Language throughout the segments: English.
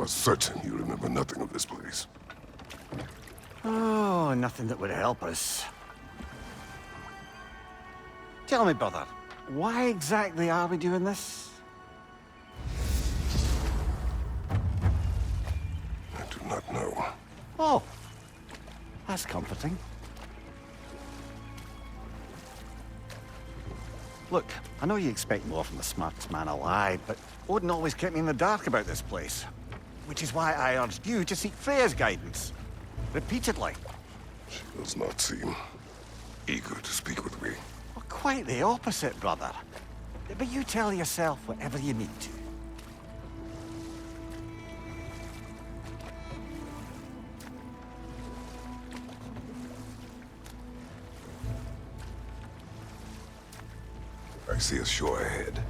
are certain you remember nothing of this place. Oh, nothing that would help us. Tell me, brother, why exactly are we doing this? I do not know. Oh, that's comforting. Look, I know you expect more from the smartest man alive, but Odin always kept me in the dark about this place. Which is why I urged you to seek Freya's guidance. Repeatedly. She does not seem eager to speak with me. Well, quite the opposite, brother. But you tell yourself whatever you need to. I see a shore ahead.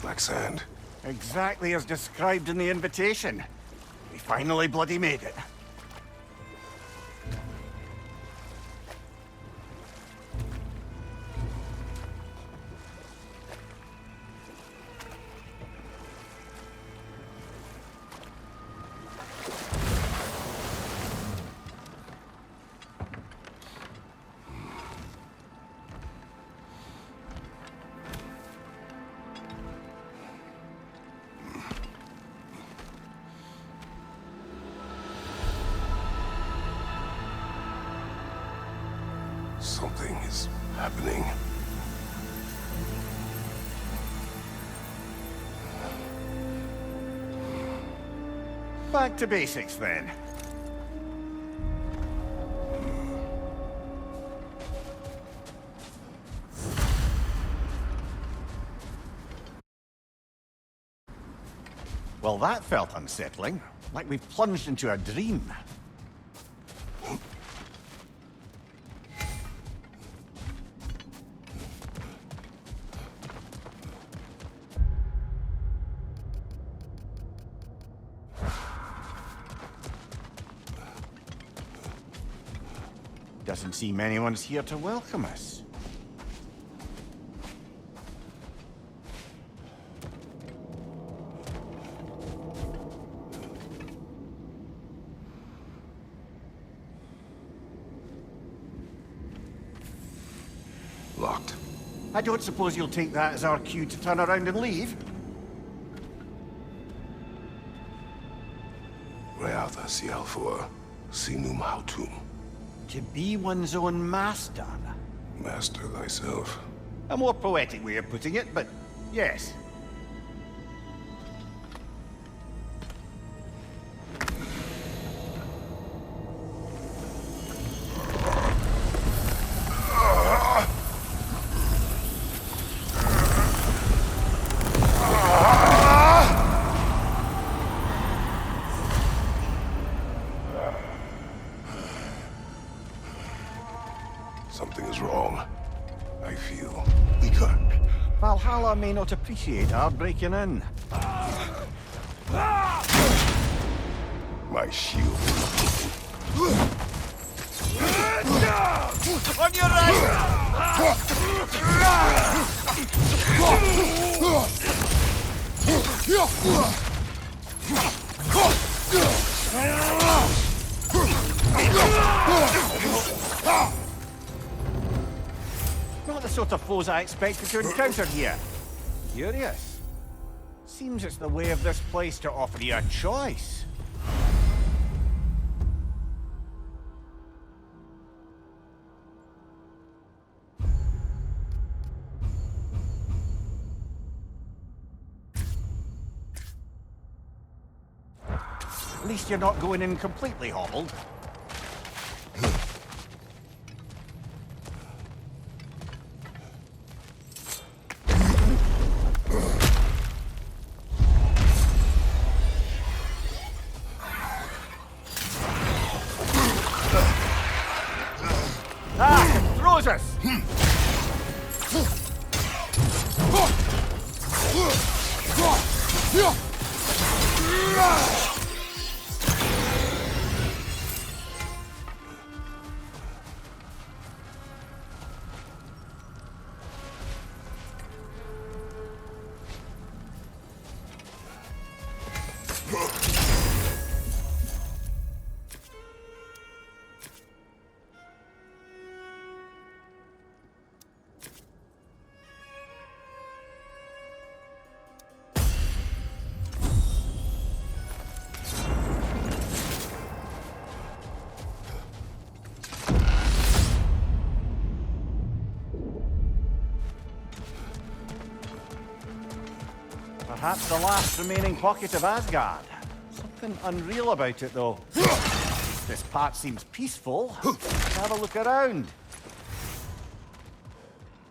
Black sand. Exactly as described in the invitation. We finally bloody made it. Something is happening. Back to basics, then. Well, that felt unsettling. Like we've plunged into a dream. Doesn't seem anyone's here to welcome us. Locked. I don't suppose you'll take that as our cue to turn around and leave? Reatha Sialfur, Sinum Hautum. To be one's own master. Master thyself. A more poetic way of putting it, but yes. Something is wrong. I feel weaker. Valhalla may not appreciate our breaking in. My shield. On your right! Not the sort of foes I expected to encounter here. Curious. Seems it's the way of this place to offer you a choice. At least you're not going in completely hobbled. Us. Perhaps the last remaining pocket of Asgard. Something unreal about it, though. This part seems peaceful. Let's have a look around.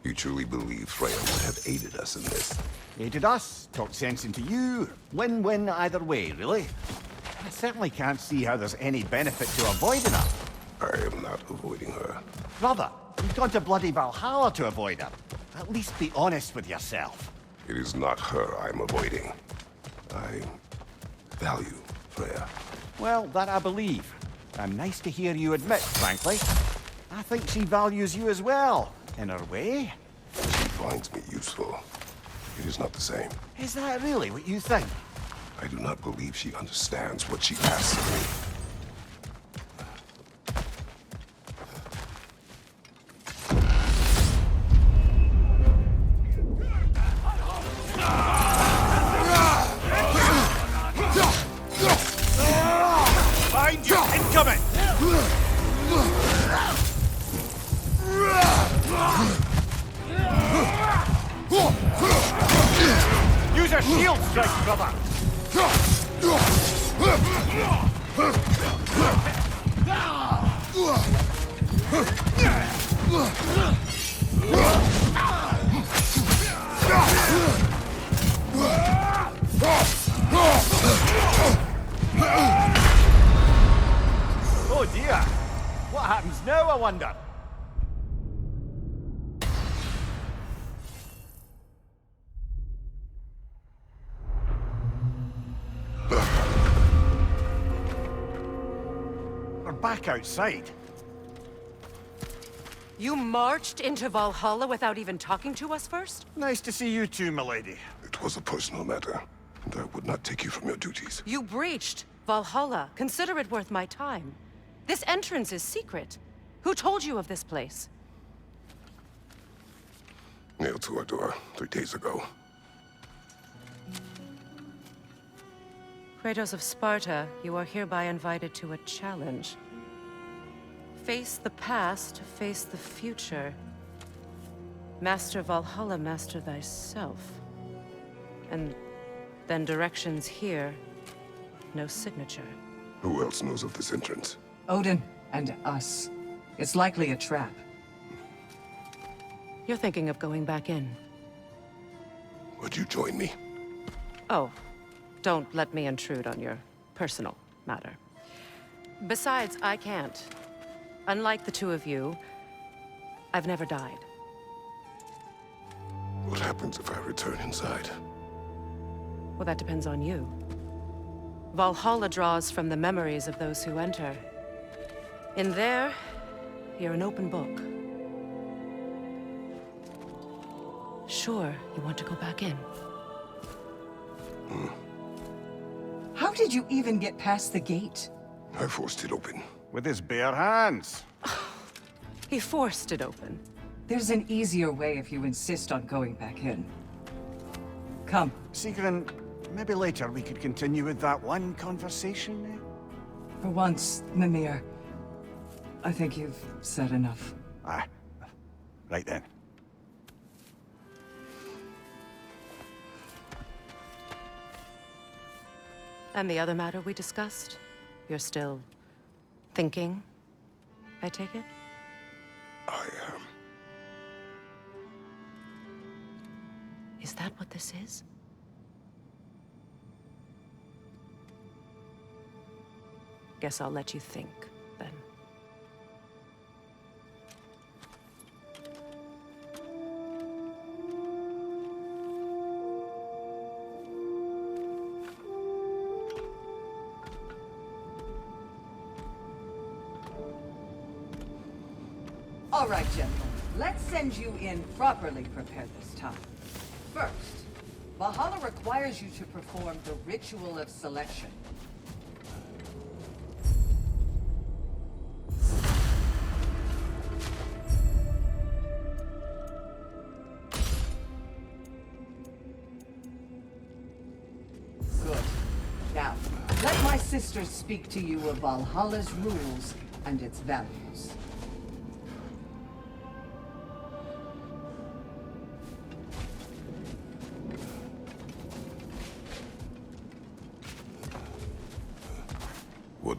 You truly believe Freya would have aided us in this? Aided us, talked sense into you. Win-win either way, really. I certainly can't see how there's any benefit to avoiding her. I am not avoiding her. Brother, you've gone to bloody Valhalla to avoid her. At least be honest with yourself. It is not her I'm avoiding. I value Freya. Well, that I believe. And nice to hear you admit, frankly. I think she values you as well, in her way. She finds me useful. It is not the same. Is that really what you think? I do not believe she understands what she asks of me. Find you! Incoming! Use a shield strike, brother! Oh dear! What happens now, I wonder? We're back outside. You marched into Valhalla without even talking to us first? Nice to see you too, milady. It was a personal matter, and I would not take you from your duties. You breached Valhalla. Consider it worth my time. This entrance is secret. Who told you of this place? Nailed to our door 3 days ago. Kratos of Sparta, you are hereby invited to a challenge. Face the past, face the future. Master Valhalla, master thyself. And then directions here, no signature. Who else knows of this entrance? Odin and us. It's likely a trap. You're thinking of going back in. Would you join me? Oh, don't let me intrude on your personal matter. Besides, I can't. Unlike the two of you, I've never died. What happens if I return inside? Well, that depends on you. Valhalla draws from the memories of those who enter. In there, you're an open book. Sure, you want to go back in. How did you even get past the gate? I forced it open. With his bare hands. He forced it open. There's an easier way if you insist on going back in. Come. Sigrun, maybe later we could continue with that one conversation, eh? For once, Mimir, I think you've said enough. Ah, right then. And the other matter we discussed? You're still thinking, I take it? I am. Is that what this is? Guess I'll let you think, then. All right, gentlemen. Let's send you in properly prepared this time. First, Valhalla requires you to perform the ritual of selection. Good. Now, let my sisters speak to you of Valhalla's rules and its values.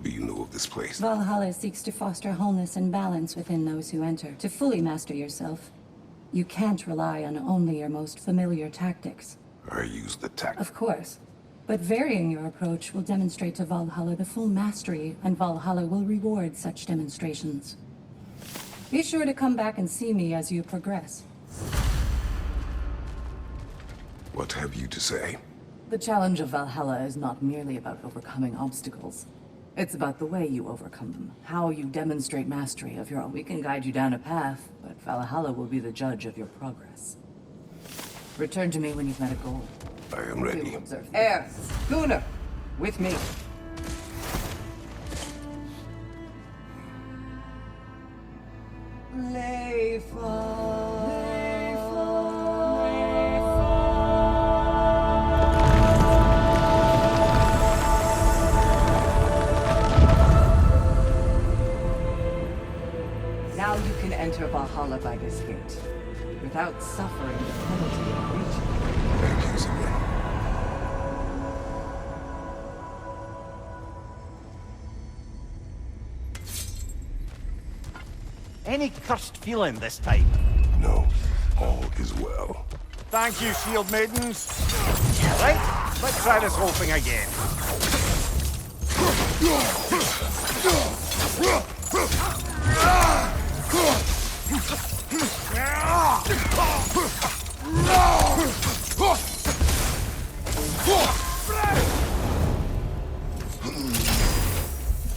do you know of this place? Valhalla seeks to foster wholeness and balance within those who enter. To fully master yourself, you can't rely on only your most familiar tactics. I use the tact. Of course. But varying your approach will demonstrate to Valhalla the full mastery, and Valhalla will reward such demonstrations. Be sure to come back and see me as you progress. What have you to say? The challenge of Valhalla is not merely about overcoming obstacles. It's about the way you overcome them, how you demonstrate mastery of your own. We can guide you down a path, but Valhalla will be the judge of your progress. Return to me when you've met a goal. I am ready. Air, Gunnar, with me. Now you can enter Valhalla by this gate, without suffering the penalty of breaching. Thank you, Sigrun. Any cursed feeling this time? No, all is well. Thank you, shield maidens. Right, let's try this whole thing again.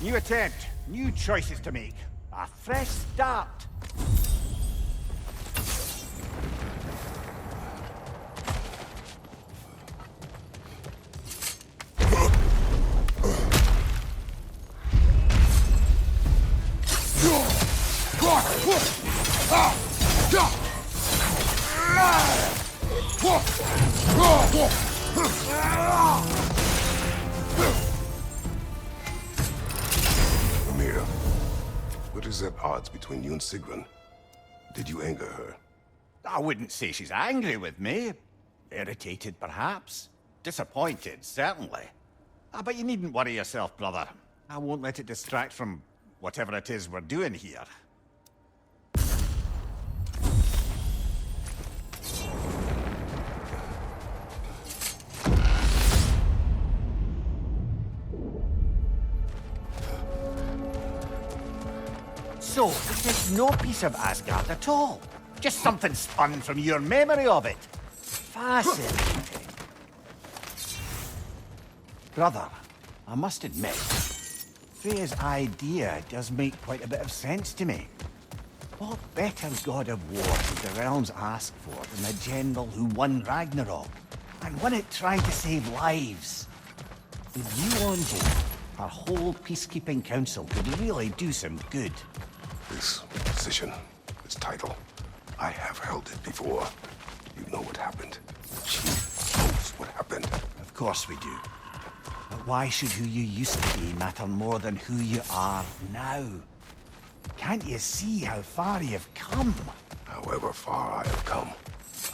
New attempt, new choices to make. A fresh start. Amir, what is at odds between you and Sigrun? Did you anger her? I wouldn't say she's angry with me. Irritated, perhaps. Disappointed, certainly. But you needn't worry yourself, brother. I won't let it distract from whatever it is we're doing here. So, this is no piece of Asgard at all. Just something spun from your memory of it. Fascinating. Brother, I must admit, Freya's idea does make quite a bit of sense to me. What better god of war could the realms ask for than the general who won Ragnarok, and when it tried to save lives? With you on board, our whole peacekeeping council could really do some good. This position, this title, I have held it before. You know what happened. She knows what happened. Of course we do. But why should who you used to be matter more than who you are now? Can't you see how far you've come? However far I have come,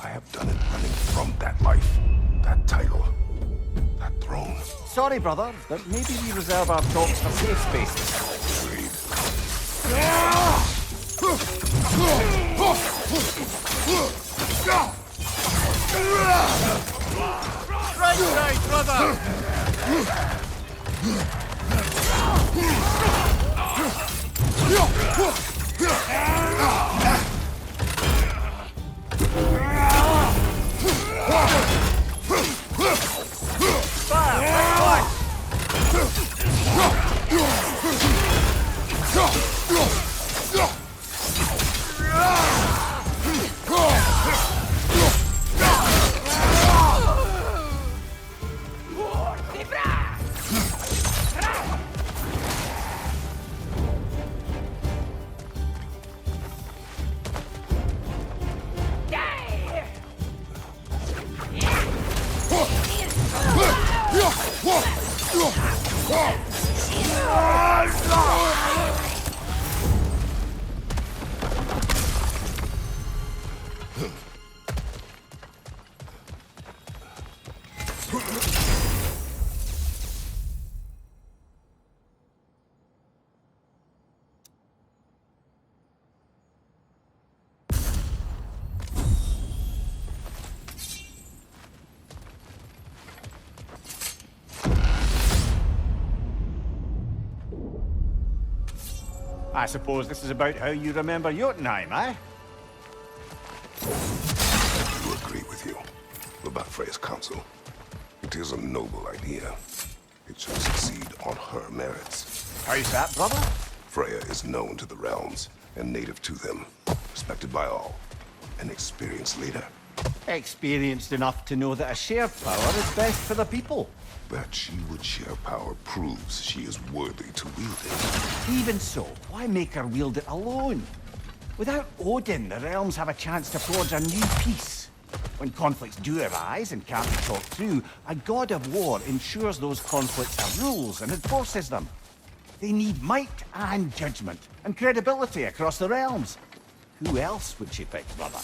I have done it running from that life, that title, that throne. Sorry, brother, but maybe we reserve our talks for safe spaces. Agreed. Right, brother! I suppose this is about how you remember Jotunheim, eh? I do agree with you about Freya's counsel. It is a noble idea. It should succeed on her merits. How's that, brother? Freya is known to the realms and native to them, respected by all. An experienced leader. Experienced enough to know that a shared power is best for the people. That she would share power proves she is worthy to wield it. Even so, why make her wield it alone? Without Odin, the realms have a chance to forge a new peace. When conflicts do arise and can't be talked through, a god of war ensures those conflicts have rules and enforces them. They need might and judgment, and credibility across the realms. Who else would she pick, brother?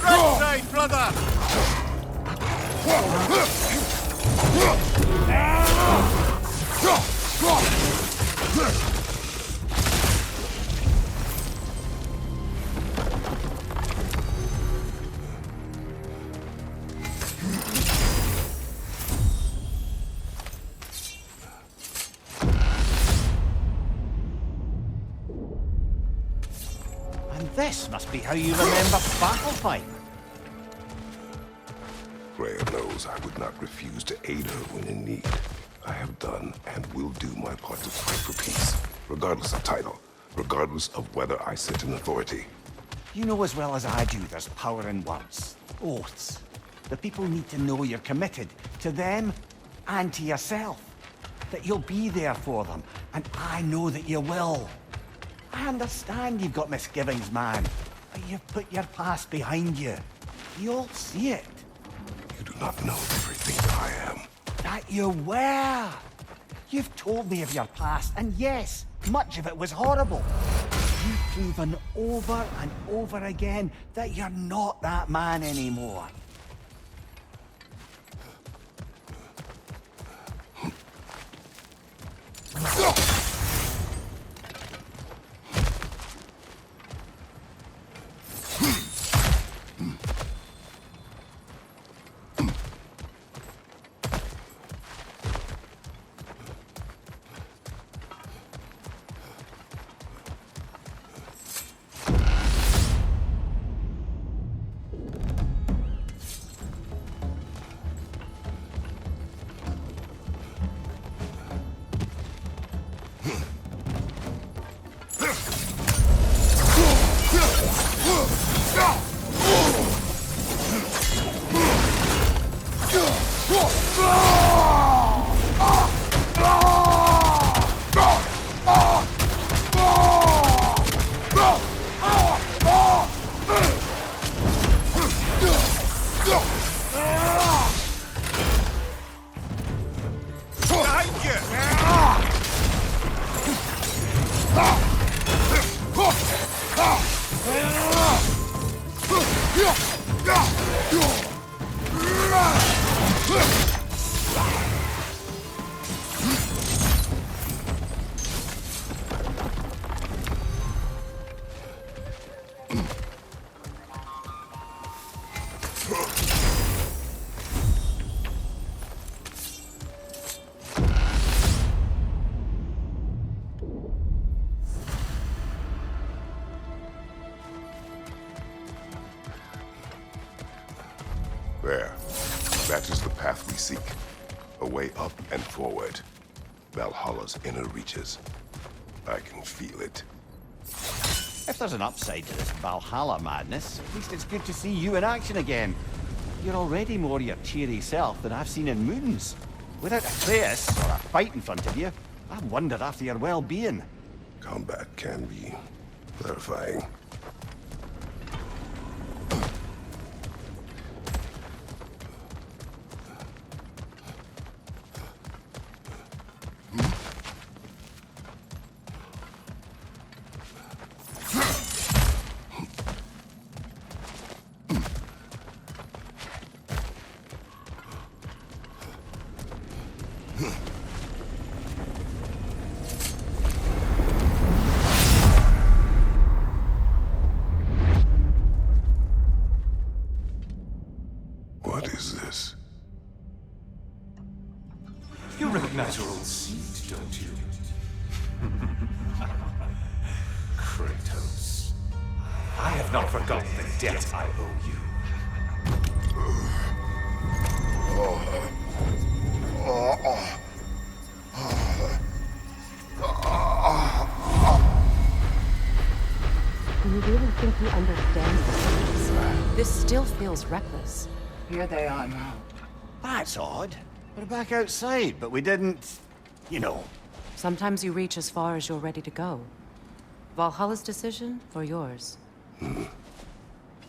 Right side, brother! And this must be how you remember Battlefight. Freya knows I would not refuse to aid her when in need. I have done and will do my part to fight for peace, regardless of title, regardless of whether I sit in authority. You know as well as I do there's power in words. Oaths. The people need to know you're committed to them and to yourself. That you'll be there for them, and I know that you will. I understand you've got misgivings, man, but you've put your past behind you. You all see it. You do not know everything that I am. That you were. You've told me of your past, and yes, much of it was horrible. You've proven over and over again that you're not that man anymore. There. That is the path we seek. A way up and forward. Valhalla's inner reaches. I can feel it. If there's an upside to this Valhalla madness, at least it's good to see you in action again. You're already more your cheery self than I've seen in moons. Without Atreus, or a fight in front of you, I wonder after your well-being. Combat can be clarifying. What is this? You recognize your old seat, don't you? Kratos. I have not forgotten the debt I owe you. Do you really think he understands this? This still feels reckless. Here they are now. That's odd. We're back outside, but we didn't... you know. Sometimes you reach as far as you're ready to go. Valhalla's decision, or yours?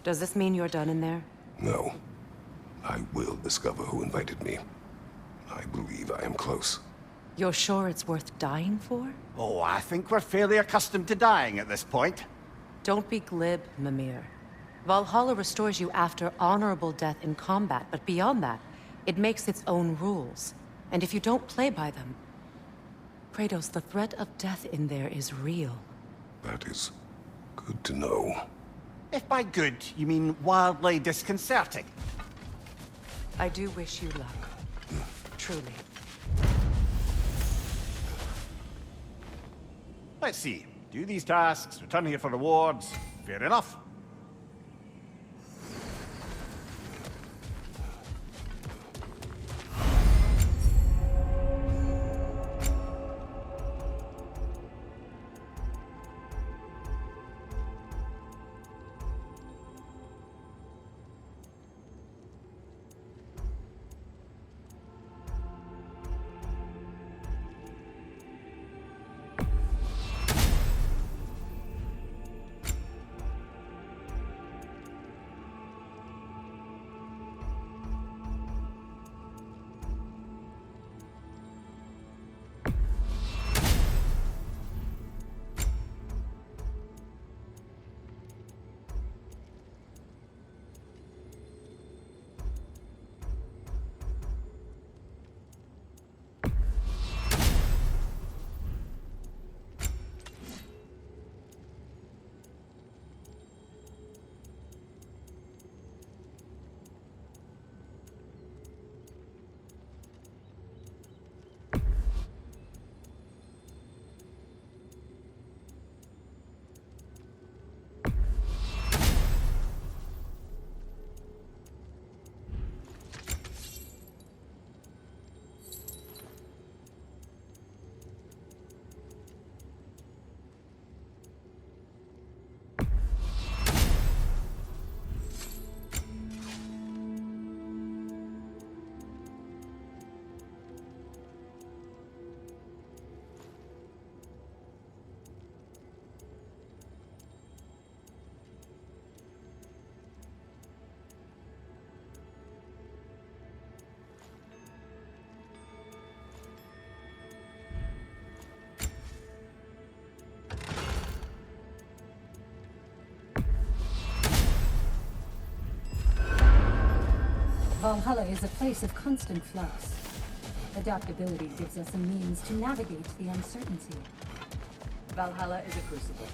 Does this mean you're done in there? No. I will discover who invited me. I believe I am close. You're sure it's worth dying for? Oh, I think we're fairly accustomed to dying at this point. Don't be glib, Mimir. Valhalla restores you after honorable death in combat, but beyond that, it makes its own rules. And if you don't play by them... Kratos, the threat of death in there is real. That is good to know. If by good, you mean wildly disconcerting. I do wish you luck. Truly. Let's see. Do these tasks, return here for rewards. Fair enough. Valhalla is a place of constant flux. Adaptability gives us a means to navigate the uncertainty. Valhalla is a crucible.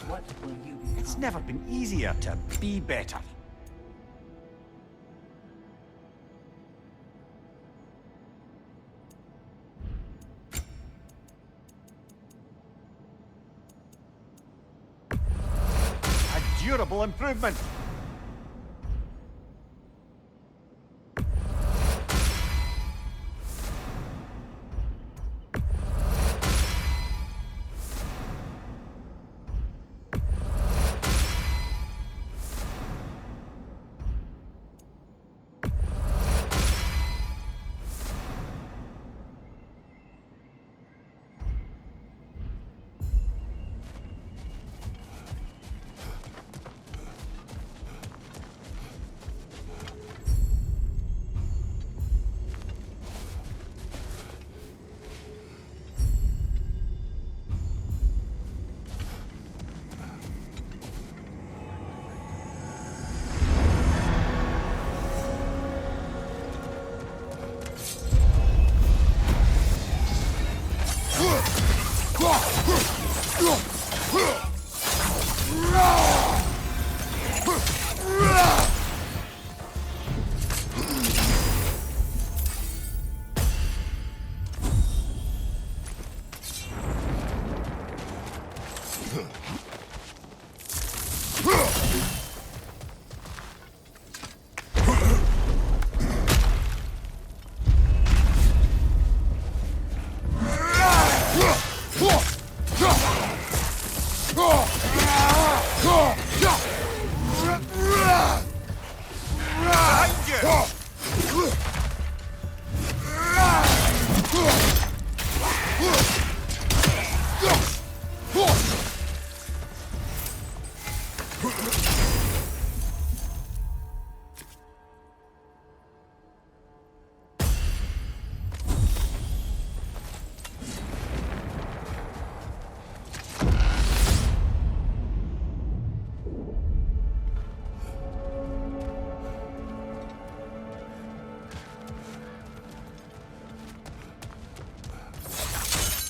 What will you become? It's never been easier to be better. A durable improvement.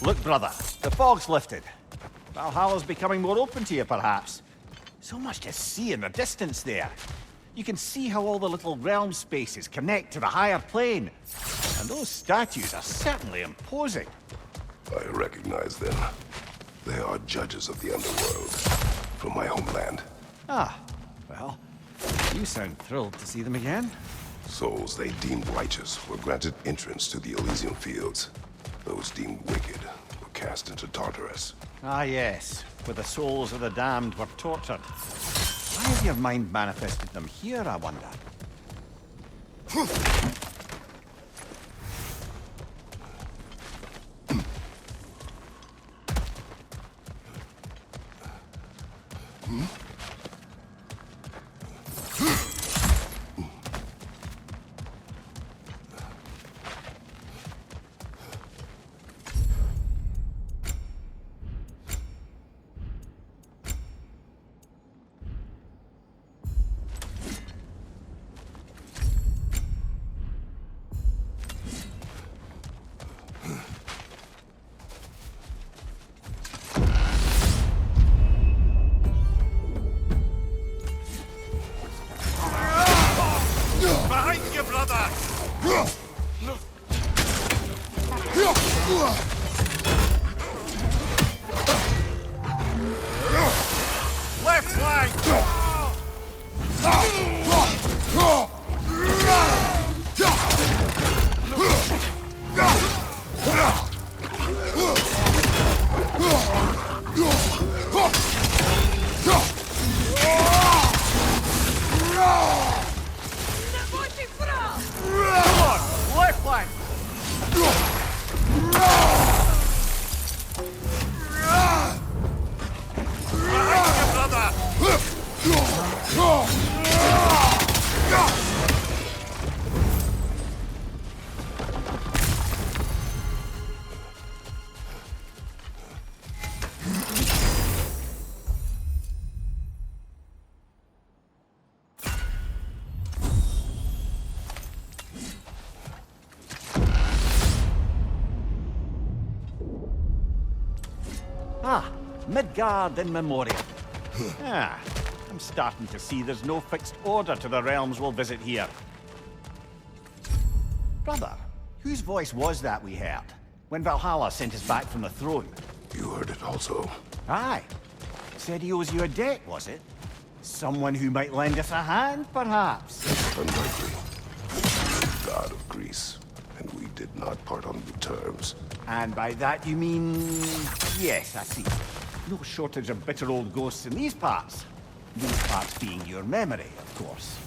Look, brother, the fog's lifted. Valhalla's becoming more open to you, perhaps. So much to see in the distance there. You can see how all the little realm spaces connect to the higher plane. And those statues are certainly imposing. I recognize them. They are judges of the underworld, from my homeland. Ah, well, you sound thrilled to see them again. Souls they deemed righteous were granted entrance to the Elysium Fields. Those deemed wicked were cast into Tartarus. Ah, yes, where the souls of the damned were tortured. Why has your mind manifested them here, I wonder? Behind you, brother! Left flank! Left flank! Behind you, brother! Ah, Midgard in memoriam. Ah, I'm starting to see there's no fixed order to the realms we'll visit here. Brother, whose voice was that we heard when Valhalla sent us back from the throne? You heard it also. Aye. Said he owes you a debt, was it? Someone who might lend us a hand, perhaps? Unlikely. He is the god of Greece, and we did not part on good terms. And by that you mean... Yes, I see. No shortage of bitter old ghosts in these parts. These parts being your memory, of course.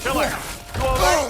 Kill him! Go away!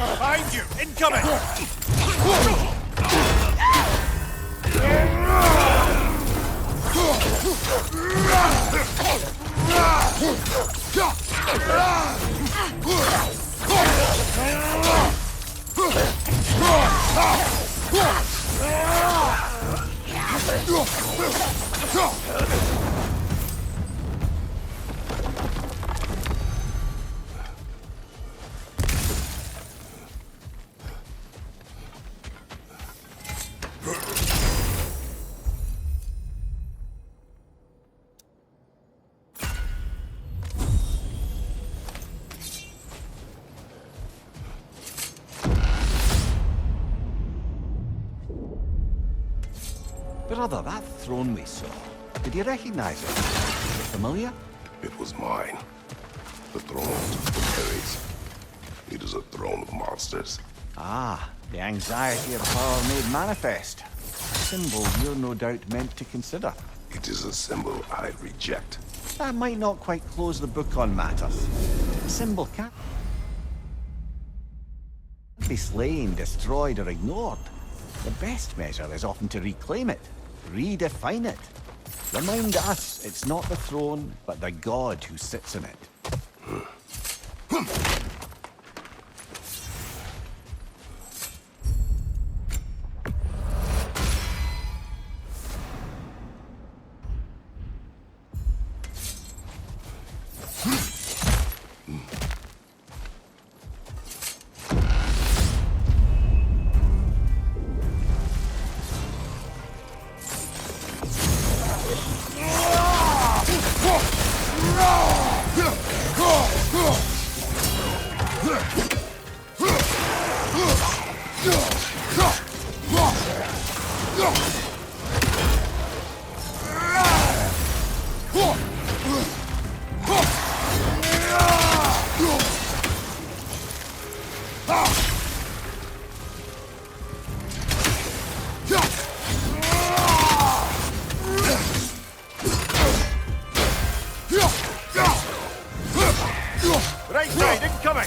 Behind you! Incoming! Brother, that throne we saw, did you recognize it? Is it familiar? It was mine. The throne took the berries. It is a throne of monsters. Ah, the anxiety of power made manifest. A symbol you're no doubt meant to consider. It is a symbol I reject. That might not quite close the book on matters. A symbol can't be slain, destroyed, or ignored. The best measure is often to reclaim it, redefine it. Remind us it's not the throne, but the god who sits in it. Right side, incoming!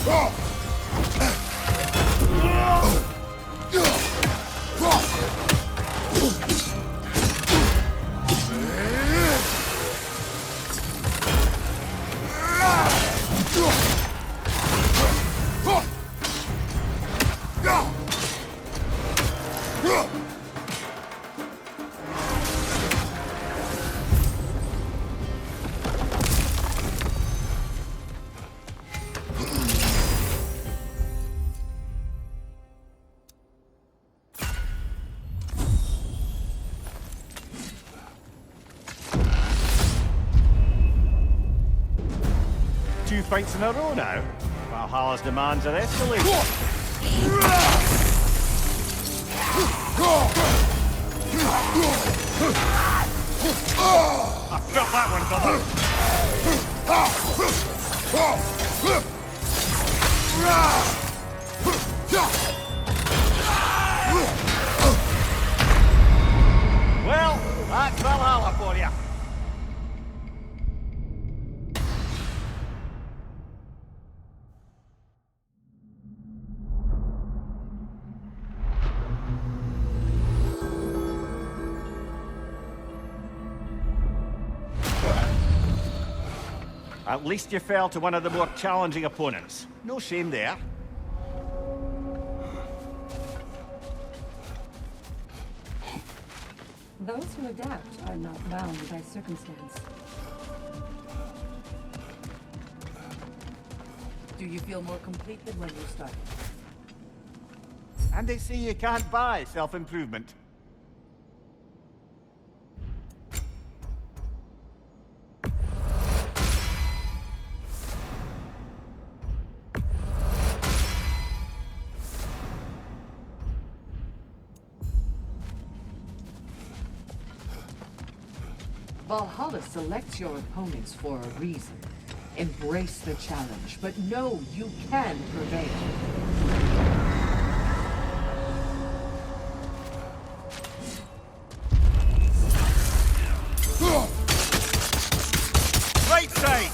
Two fights in a row now. Valhalla's demands are escalating. I felt that one, Well, that's Valhalla for you. At least you fell to one of the more challenging opponents. No shame there. Those who adapt are not bound by circumstance. Do you feel more complete than when you started? And they say you can't buy self-improvement. Valhalla selects your opponents for a reason. Embrace the challenge, but know you can prevail. right side!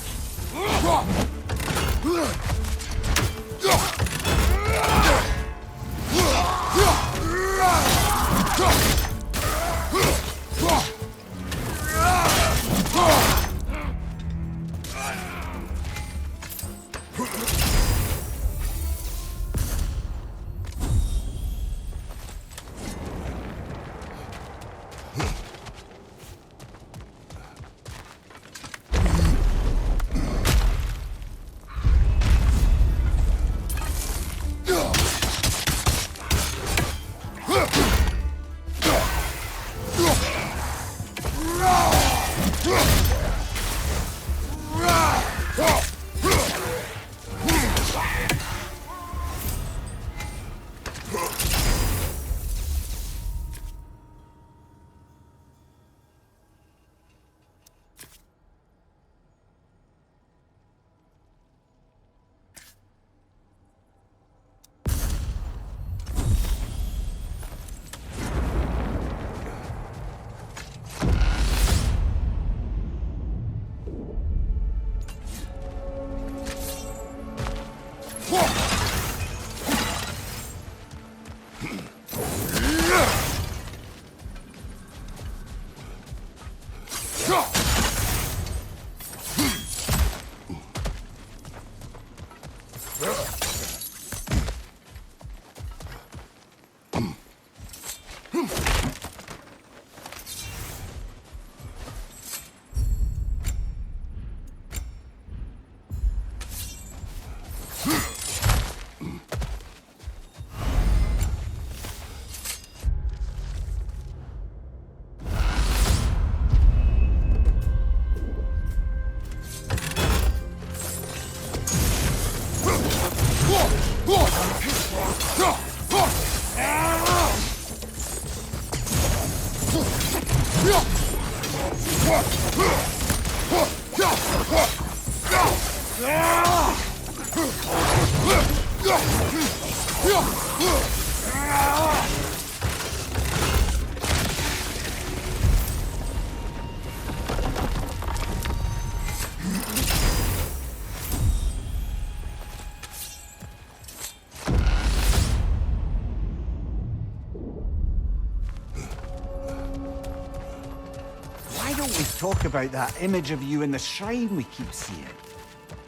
Why don't we talk about that image of you in the shrine we keep seeing?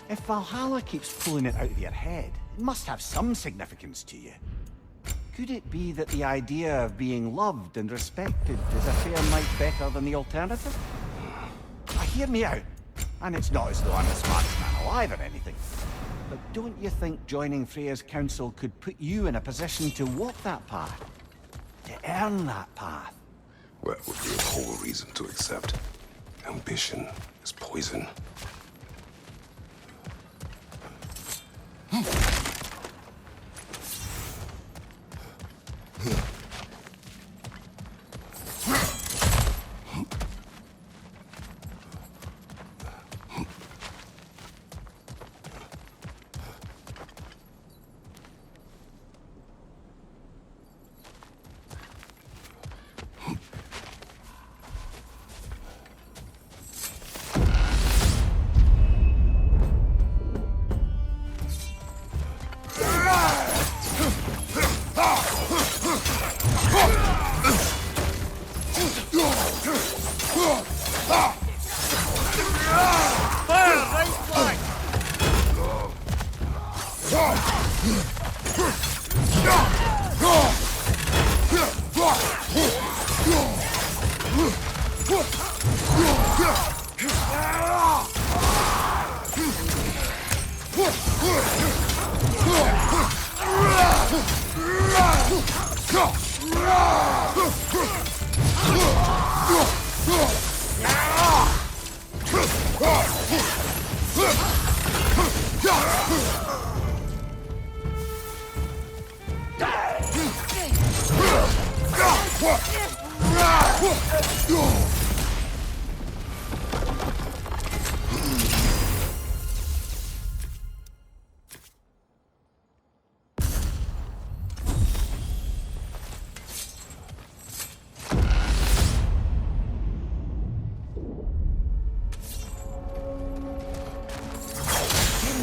If Valhalla keeps pulling it out of your head, it must have some significance to you. Could it be that the idea of being loved and respected is a fair mite better than the alternative? Now, hear me out. And it's not as though I'm the smartest man alive or anything. But don't you think joining Freya's council could put you in a position to walk that path? To earn that path? Well, that would be a whole reason to accept. Ambition is poison.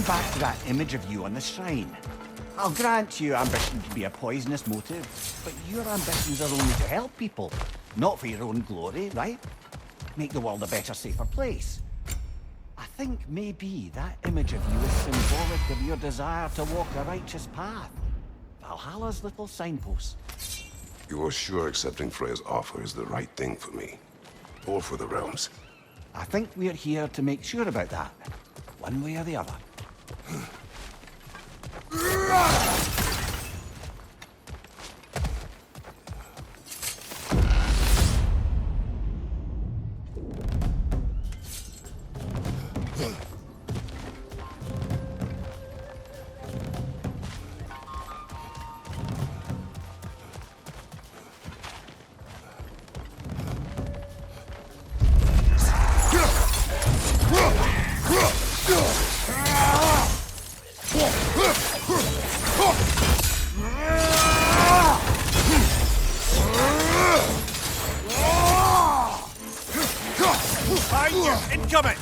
Back to that image of you on the shrine. I'll grant you ambition can be a poisonous motive, but your ambitions are only to help people, not for your own glory, right? Make the world a better, safer place. I think maybe that image of you is symbolic of your desire to walk a righteous path. Valhalla's little signpost. You're sure accepting Freya's offer is the right thing for me? Or for the realms? I think we're here to make sure about that, one way or the other. Incoming!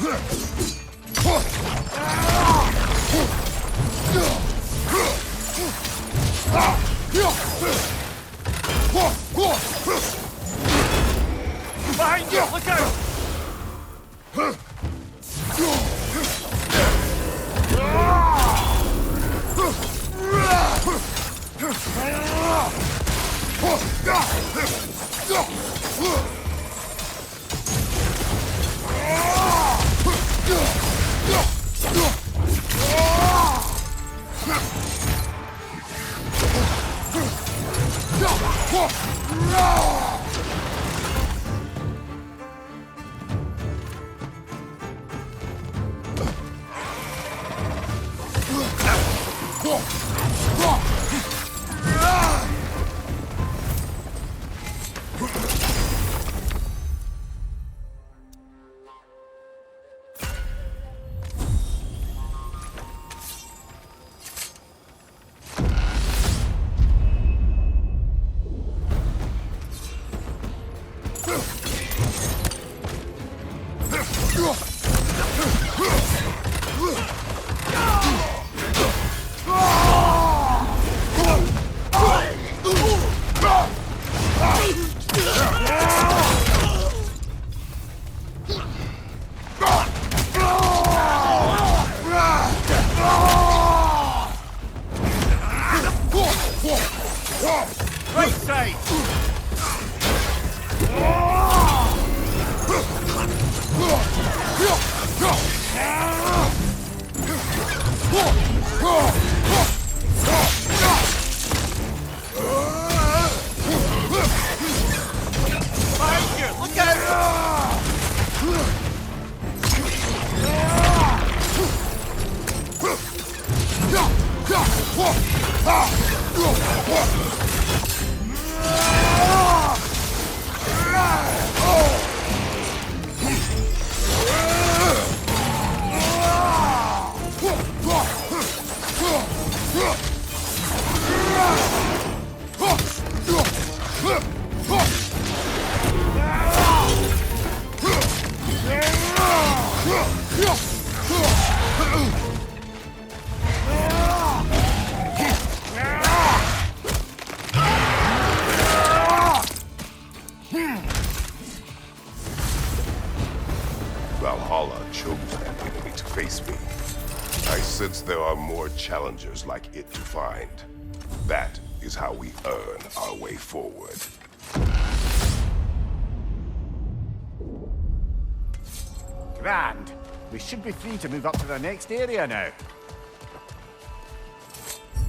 Behind you! Look out! Valhalla chose an enemy to face me. I sense there are more challengers like it to find. That is how we earn our way forward. Grand. We should be free to move up to the next area now.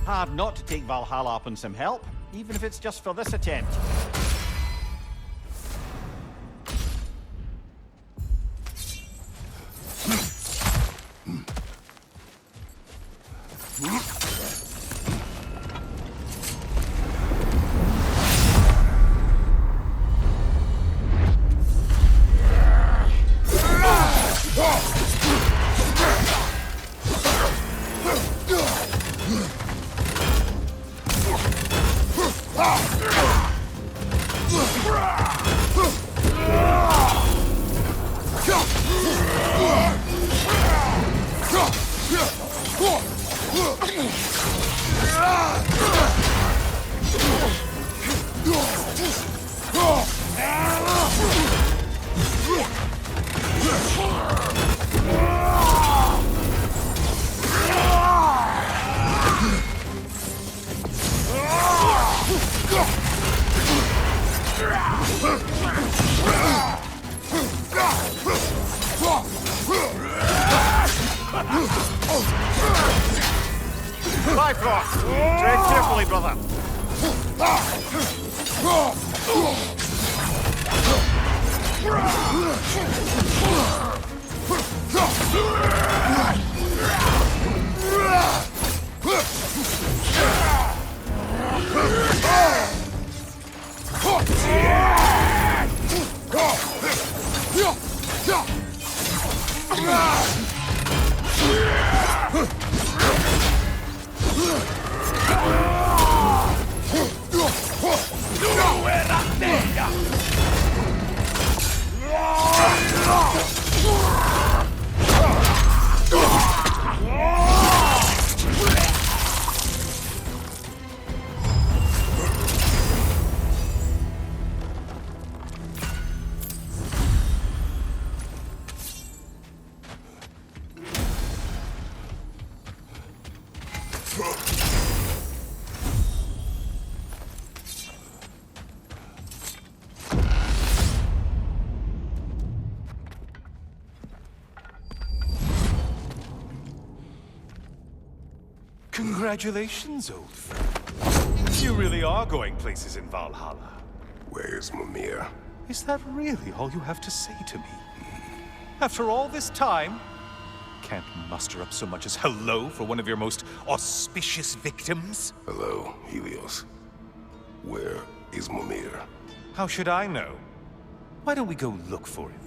Hard not to take Valhalla up on some help, even if it's just for this attempt. Bifrost! Tread carefully, brother. Congratulations, old friend. You really are going places in Valhalla. Where's Mimir? Is that really all you have to say to me? After all this time, can't muster up so much as hello for one of your most auspicious victims? Hello, Helios. Where is Mimir? How should I know? Why don't we go look for him?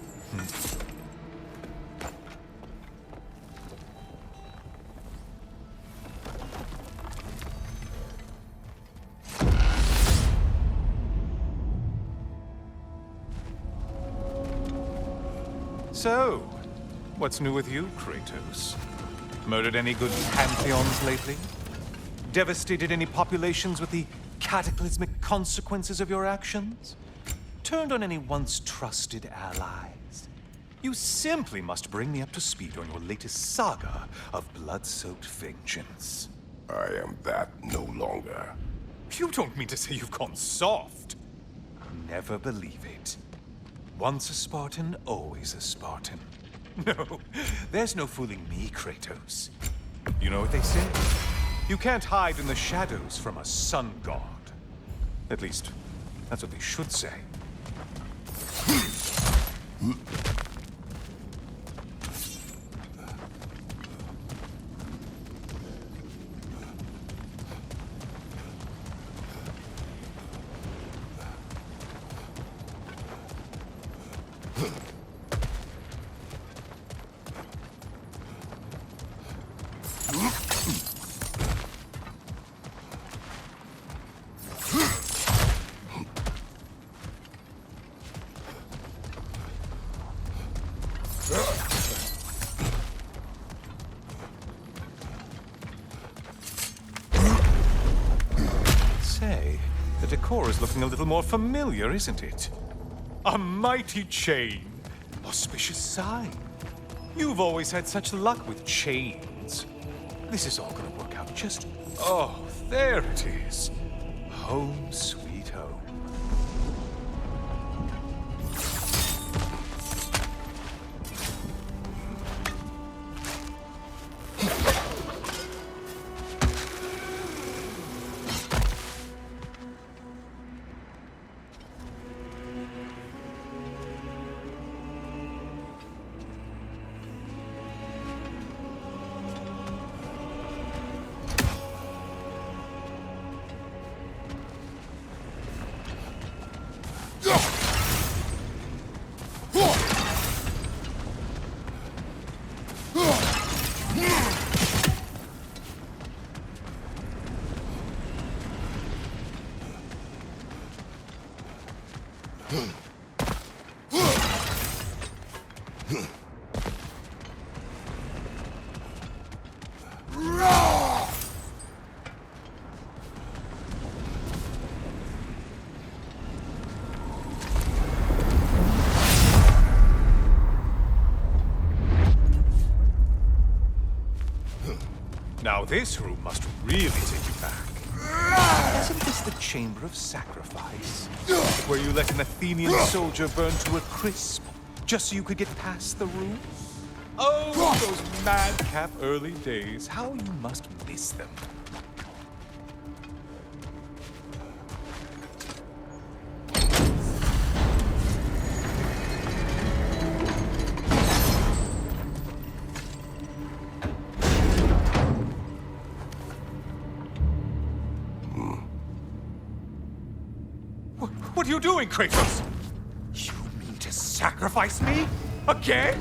So, what's new with you, Kratos? Murdered any good pantheons lately? Devastated any populations with the cataclysmic consequences of your actions? Turned on any once trusted allies? You simply must bring me up to speed on your latest saga of blood-soaked vengeance. I am that no longer. You don't mean to say you've gone soft? Never believe it. Once a Spartan, always a Spartan. No, there's no fooling me, Kratos. You know what they say? You can't hide in the shadows from a sun god. At least, that's what they should say. Say, the decor is looking a little more familiar, isn't it? A mighty chain, auspicious sign. You've always had such luck with chains. This is all gonna work out just... Oh, there it is. Home sweet home. Now this room must really take you back. Isn't this the Chamber of Sacrifice? Where you let an Athenian soldier burn to a crisp, just so you could get past the room? Oh, those madcap early days. How you must miss them. What are you doing, Kratos? You mean to sacrifice me? Again?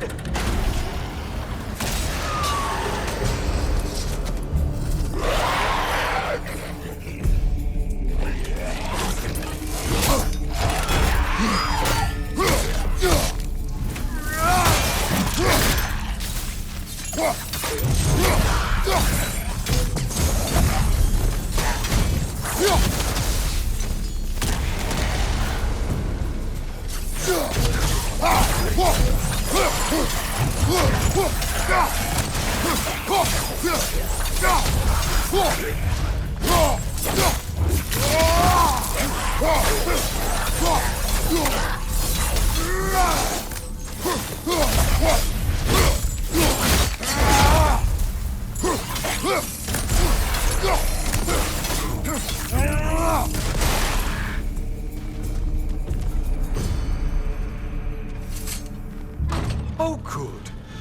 Oh, good.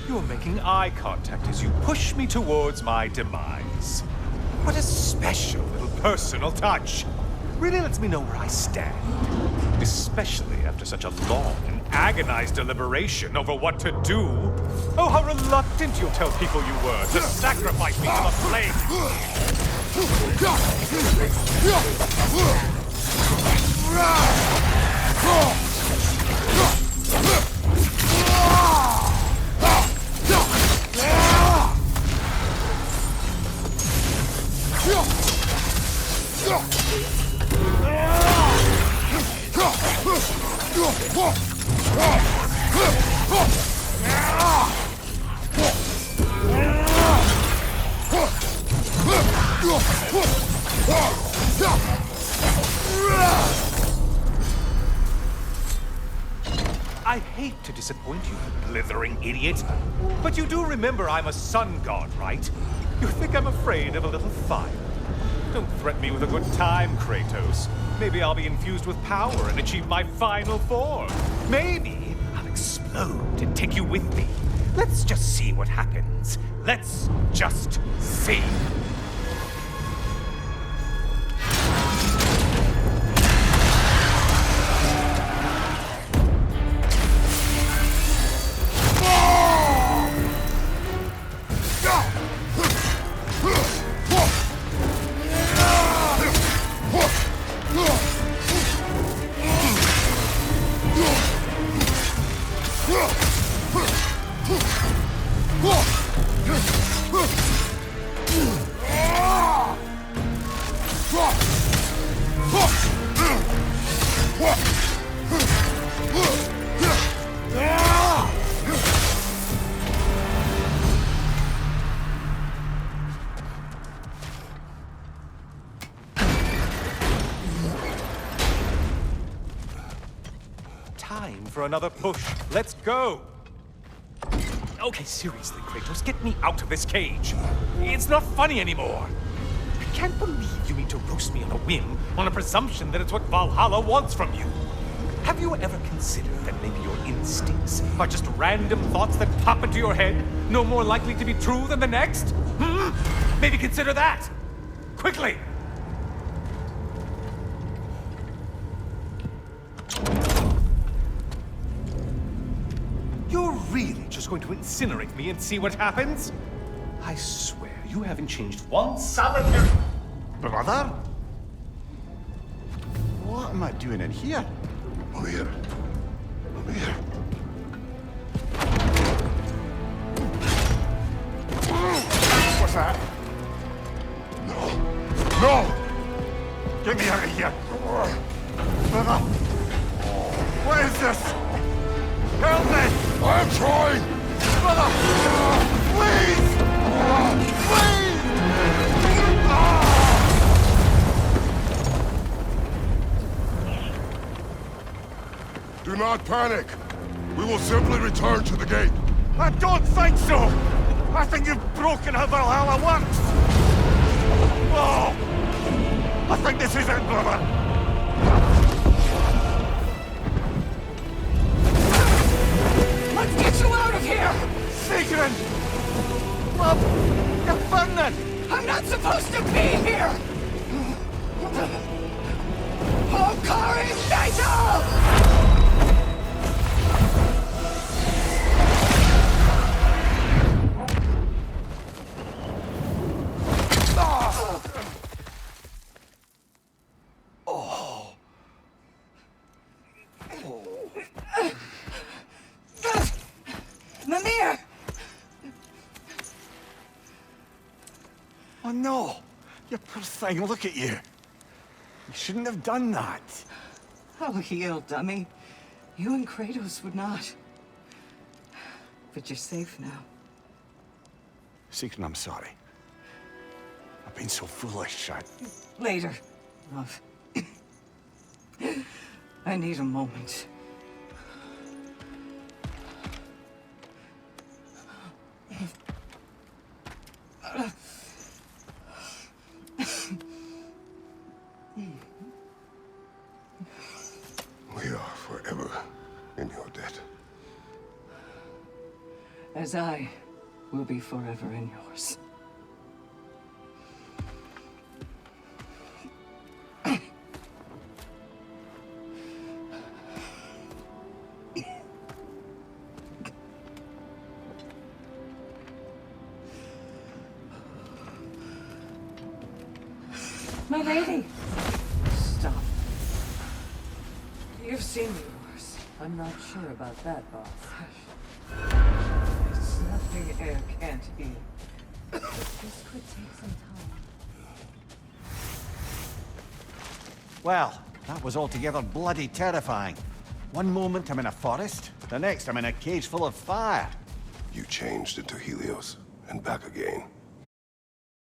You're making eye contact as you push me towards my demise. What a special little personal touch. Really lets me know where I stand. Especially after such a long and agonized deliberation over what to do. Oh, how reluctant you'll tell people you were to sacrifice me to the flames. I hate to disappoint you, blithering idiot, but you do remember I'm a sun god, right? You think I'm afraid of a little fire? Don't threaten me with a good time, Kratos. Maybe I'll be infused with power and achieve my final form. Maybe I'll explode and take you with me. Let's just see what happens. Let's just see. time for another push. Let's go! Okay, seriously, Kratos, get me out of this cage. It's not funny anymore. I can't believe you mean to roast me on a whim, on a presumption that it's what Valhalla wants from you. Have you ever considered that maybe your instincts are just random thoughts that pop into your head, no more likely to be true than the next? Maybe consider that! Quickly! You're really just going to incinerate me and see what happens? I swear, you haven't changed one solitary... Brother? What am I doing in here? Over here. Over here. What's that? No! No! Get me out of here! Brother! What is this? Help me! I'm trying! Brother! Please! Please! Do not panic. We will simply return to the gate. I don't think so! I think you've broken how Valhalla works! Oh! I think this is it, brother! Let's get you out of here! Sigrun! Love, you're burning! I'm not supposed to be here! Hokari Naito! Mimir! Oh no! You poor thing, look at you. You shouldn't have done that. Oh, heal, dummy. You and Kratos would not. But you're safe now. Sigrun, I'm sorry. I've been so foolish. Later, love. I need a moment. We are forever in your debt. As I will be forever in yours. My lady! Stop. You've seen me worse. I'm not sure about that, boss. It's nothing air can't heal. This could take some time. Well, that was altogether bloody terrifying. One moment I'm in a forest, the next I'm in a cage full of fire. You changed into Helios and back again.